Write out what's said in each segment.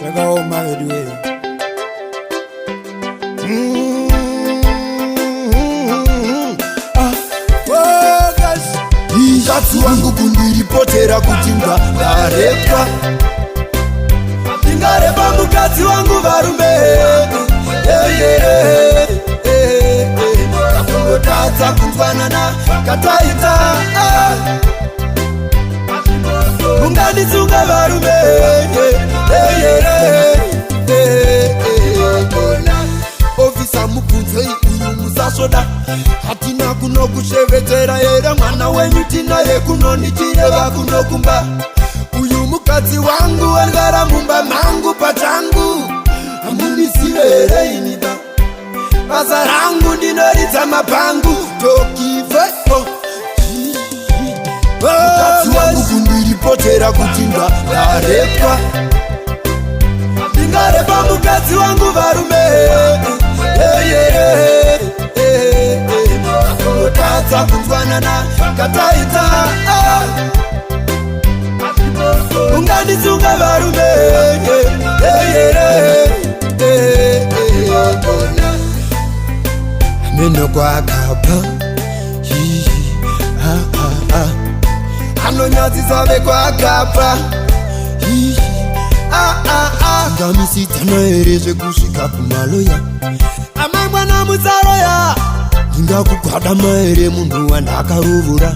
Shakaoma wedwe. Mukadzi wangu kundiripotera kuti ndarepwa. Ndingarepa mukadzi wangu varume. Kakungotadza kunzwanana kataita. Munganditsunga varume. Ofisa mubvunze uyu musasoda. Hatina kunokushevetera era mwana wenyu tinaye kunonichireva kunokumba. Uyu mukadzi wangu angara mumba mangu pachangu. Amunisive inida basa rangu ndinoridza mapangu. Tokiveko mukadzi wangu kundiripotera kuti ndarepwa. Ndingarepa mukadzi wangu varume. Kakungotadza kunzwanana kataita. Munganditsunga varume. Ameno kwakapa anonyadzisa vekwakapa. Ngamisitana ere zvekusvika kumaloya. Amai mwana mutsaroya. Ndingakugwadama ere munhu wandakarovora.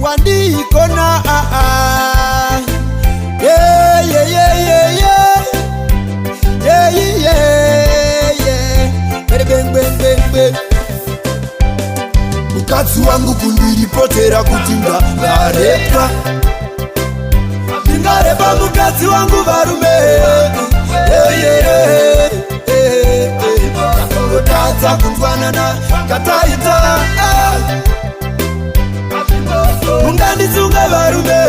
Wandikona mukadzi wangu kundiripotera kuti ndarepwa. Ndingarepa mukadzi wangu varume. Kakungotadza kunzwanana kataita. Munganditsunga varume.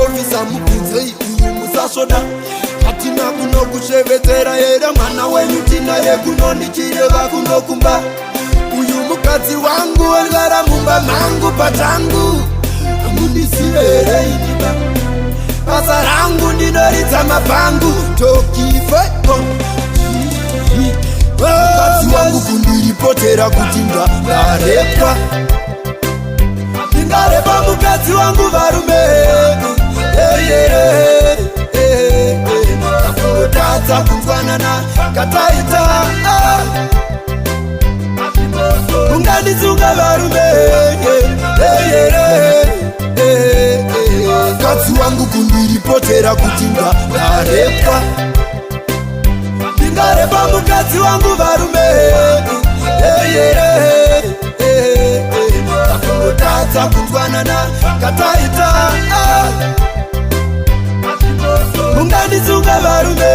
Ofisa mubvunze uyu musasoda. Hatina kunokushevetera era mwana wenyu tinaye kunonichireva kunokumba. Uyu mukadzi wangu angara mumba mangu pachangu. Amunisive inida basa rangu ndinoridza mapangu. Tokiveko mukadzi wangu kundiripotera kuti ndarepwa. Ndingarepa mukadzi wangu varume. Kakungotadza kunzwanana kataita. Munganditsunga varume. Mukadzi wangu kundiripotera kuti ndarepwa. Ndingarepa mukadzi wangu varume. Kakungotadza kunzwanana kataita. Munganditsunga varume.